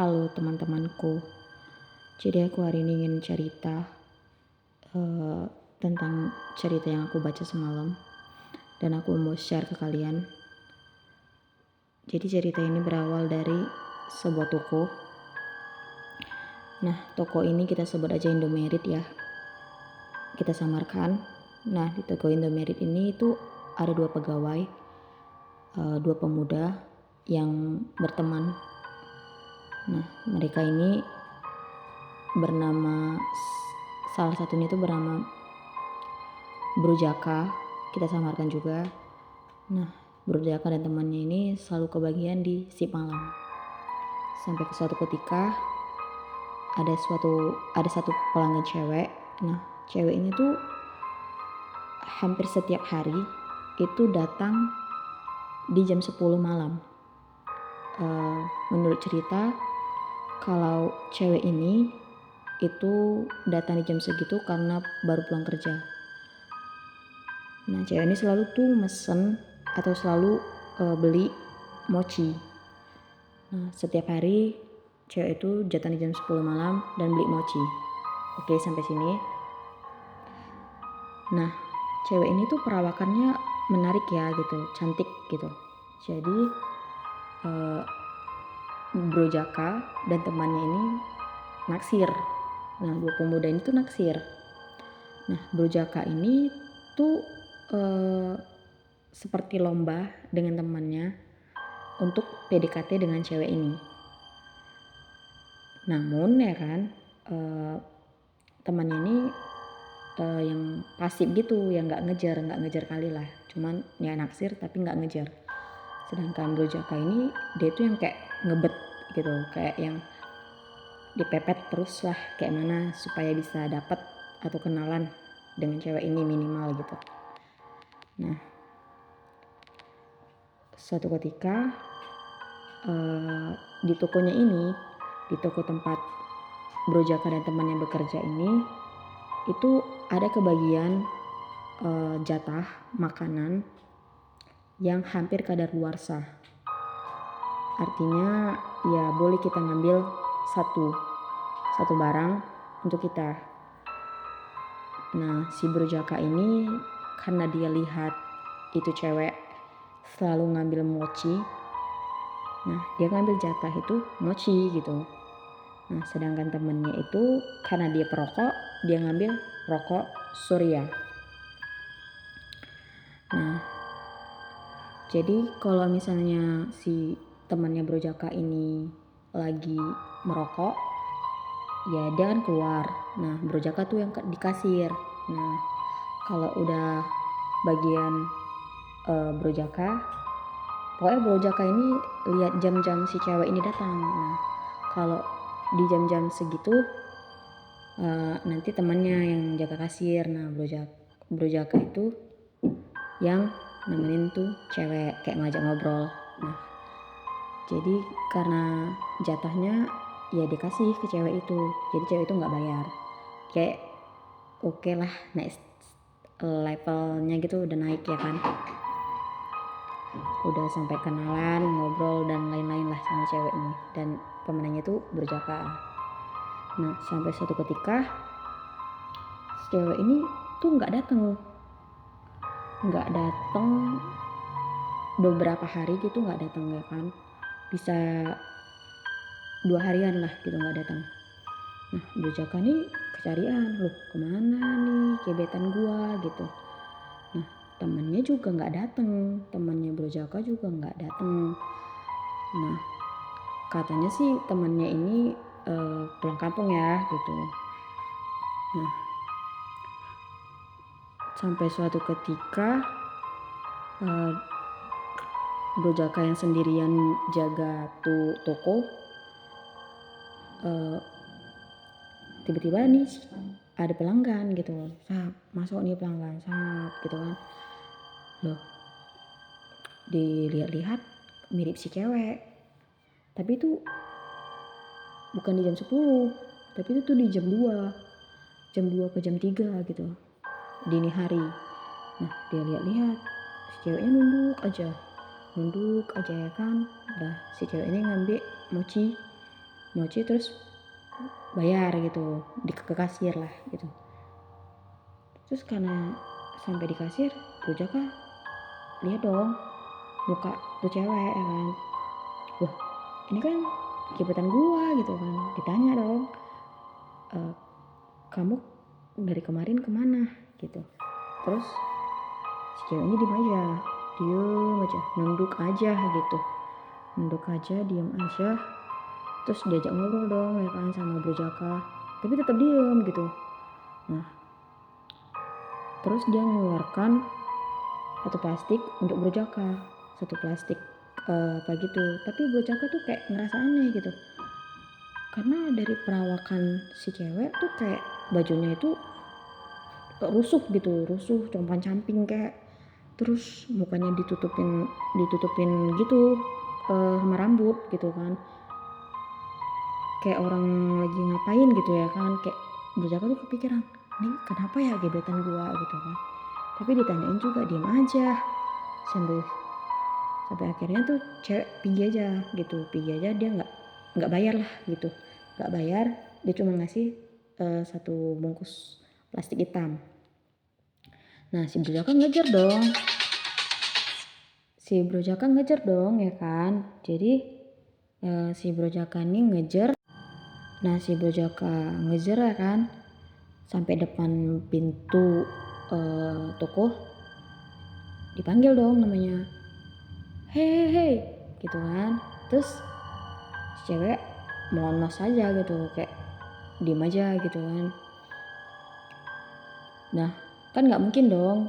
Halo teman-temanku, jadi aku hari ini ingin cerita tentang cerita yang aku baca semalam dan aku mau share ke kalian. Jadi cerita ini berawal dari sebuah toko. Nah, toko ini kita sebut aja Indomaret ya, kita samarkan. Nah, di toko Indomaret ini itu ada dua pegawai, dua pemuda yang berteman. Nah, mereka ini bernama, salah satunya itu bernama Bro Jaka, kita samarkan juga. Nah, Bro Jaka dan temannya ini selalu kebagian di shift malam. Sampai ke suatu ketika ada satu pelanggan cewek. Nah, cewek ini tuh hampir setiap hari itu datang di jam 10 malam. Menurut cerita, kalau cewek ini itu datang di jam segitu karena baru pulang kerja. Nah, cewek ini selalu tuh mesen atau selalu beli mochi. Nah, setiap hari cewek itu datang di jam 10 malam dan beli mochi. Oke, sampai sini. Nah, cewek ini tuh perawakannya menarik ya gitu, cantik gitu. Jadi Bro Jaka dan temannya ini naksir. Nah, dua pemuda ini tuh naksir. Nah, Bro Jaka ini tuh seperti lomba dengan temannya untuk PDKT dengan cewek ini. Namun ya kan, temannya ini yang pasif gitu, yang nggak ngejar kali lah, cuman ya naksir tapi nggak ngejar. Sedangkan Bro Jaka ini dia tuh yang kayak ngebet gitu, kayak yang dipepet terus lah, kayak mana supaya bisa dapat atau kenalan dengan cewek ini minimal gitu. Nah, suatu ketika di tokonya ini, di toko tempat Bro Jaka dan temannya bekerja ini, itu ada kebagian jatah makanan yang hampir kadaluarsa. Artinya ya boleh kita ngambil satu barang untuk kita. Nah, si Bro Jaka ini karena dia lihat itu cewek selalu ngambil mochi, nah dia ngambil jatah itu mochi gitu. Nah, sedangkan temennya itu karena dia perokok, dia ngambil rokok Surya. Nah, jadi kalau misalnya si temannya Bro Jaka ini lagi merokok, ya dia kan keluar. Nah, Bro Jaka tuh yang di kasir. Nah, kalau udah bagian Bro Jaka, pokoknya Bro Jaka ini lihat jam-jam si cewek ini datang. Nah, kalau di jam-jam segitu nanti temannya yang jaga kasir. Nah, Bro Jaka itu yang nemenin tuh cewek, kayak ngajak ngobrol. Nah, jadi karena jatahnya ya dikasih ke cewek itu, jadi cewek itu nggak bayar. Kayak oke lah, next levelnya gitu udah naik ya kan, udah sampai kenalan, ngobrol dan lain-lain lah sama cewek ini, dan pemenangnya tuh Bro Jaka. Nah, sampai suatu ketika cewek ini tuh nggak datang beberapa hari gitu, nggak datang ya kan, bisa 2 harian lah gitu nggak datang. Nah, Bro Jaka nih kecarian, loh kemana nih gebetan gua gitu. Nah, temannya juga nggak datang, temannya Bro Jaka juga nggak datang. Nah, katanya sih temannya ini pulang kampung ya gitu. Nah, sampai suatu ketika Bro Jaka yang sendirian jaga tuh toko, tiba-tiba nih ada pelanggan gitu, masuk nih pelanggan gitu kan. Loh, dilihat-lihat mirip si cewek, tapi itu bukan di jam 10, tapi itu tuh di jam 2 ke jam 3 gitu, dini hari. Nah, dia lihat-lihat si ceweknya nunduk aja ya kan. Nah, si cewek ini ngambil mochi mochi terus bayar gitu ke kasir lah gitu. Terus karena sampai di kasir, Bro Jaka lihat dong muka tuh cewek ya kan, wah ini kan gebetan gua gitu kan. Ditanya dong, kamu dari kemarin kemana gitu. Terus si cewek ini diem aja, nunduk aja gitu, diem aja. Terus diajak ngobrol dong ya kan sama Bro Jaka, tapi tetap diem gitu. Nah terus dia mengeluarkan satu plastik untuk Bro Jaka, satu plastik apa gitu. Tapi Bro Jaka tuh kayak ngerasa aneh gitu, karena dari perawakan si cewek tuh kayak bajunya itu rusuh gitu, compang-camping kayak, terus mukanya ditutupin gitu sama rambut gitu kan, kayak orang lagi ngapain gitu ya kan. Kayak Bro Jaka tuh kepikiran, ini kenapa ya gebetan gua gitu kan. Tapi ditanyain juga diem aja, sampai akhirnya tuh cewek pergi aja, dia nggak bayar lah gitu, nggak bayar. Dia cuma ngasih satu bungkus plastik hitam. Nah si Bro Jaka ngejar dong ya kan. Jadi si Bro Jaka ini ngejar. Nah si Bro Jaka ngejar ya kan sampai depan pintu toko. Dipanggil dong namanya, hei gitu kan. Terus si cewek melonos aja gitu, kayak diem aja gitu kan. Nah kan nggak mungkin dong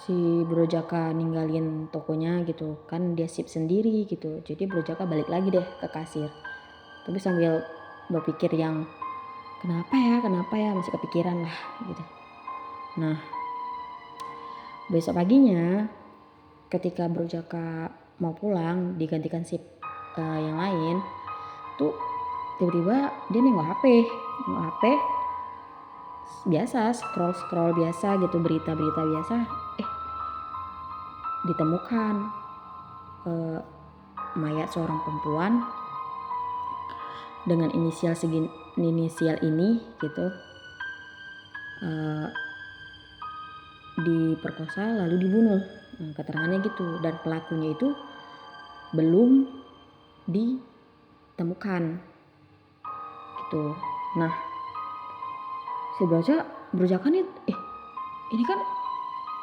si Bro Jaka ninggalin tokonya gitu kan, dia sip sendiri gitu. Jadi Bro Jaka balik lagi deh ke kasir, tapi sambil berpikir yang kenapa ya, masih kepikiran lah gitu. Nah besok paginya ketika Bro Jaka mau pulang digantikan sip yang lain tuh, tiba-tiba dia nengok HP biasa, scroll biasa gitu, berita biasa. Ditemukan mayat seorang perempuan dengan inisial ini gitu, diperkosa lalu dibunuh. Nah, keterangannya gitu, dan pelakunya itu belum ditemukan gitu. Nah si Bro Jaka nih, ini kan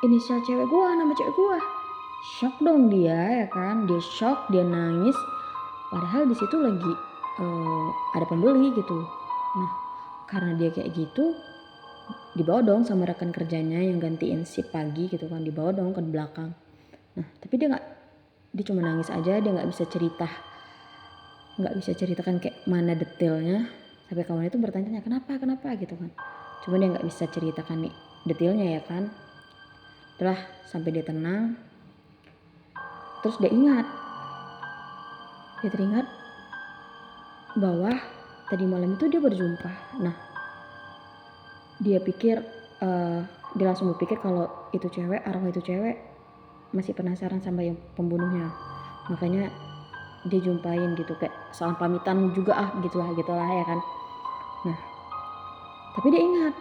inisial cewek gua, nama cewek gua. Shock dong dia ya kan, dia shock, dia nangis, padahal di situ lagi ada pembeli gitu. Nah karena dia kayak gitu, dibawa dong sama rekan kerjanya yang gantiin shift pagi gitu kan, dibawa dong ke belakang. Nah tapi dia cuma nangis aja, dia nggak bisa ceritakan kayak mana detailnya, sampai kawan itu bertanya kenapa gitu kan. Cuma dia nggak bisa ceritakan nih detailnya ya kan. Setelah sampai dia tenang, terus dia teringat bahwa tadi malam itu dia berjumpa. Nah dia langsung berpikir kalau arwah itu cewek masih penasaran sama yang pembunuhnya, makanya dia jumpain gitu, kayak soal pamitan juga gitulah ya kan. Nah tapi dia ingat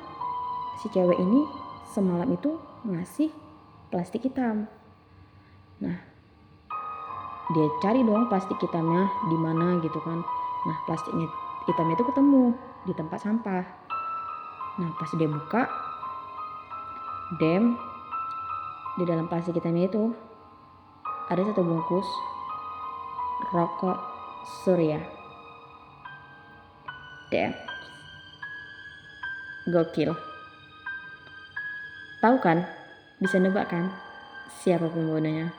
si cewek ini semalam itu ngasih plastik hitam. Nah dia cari dong plastik hitamnya di mana gitu kan. Nah plastiknya hitamnya itu ketemu di tempat sampah. Nah pas dia buka, di dalam plastik hitamnya itu ada satu bungkus rokok Surya. Gokil. Tahu kan? Bisa nebak kan siapa pembunuhnya?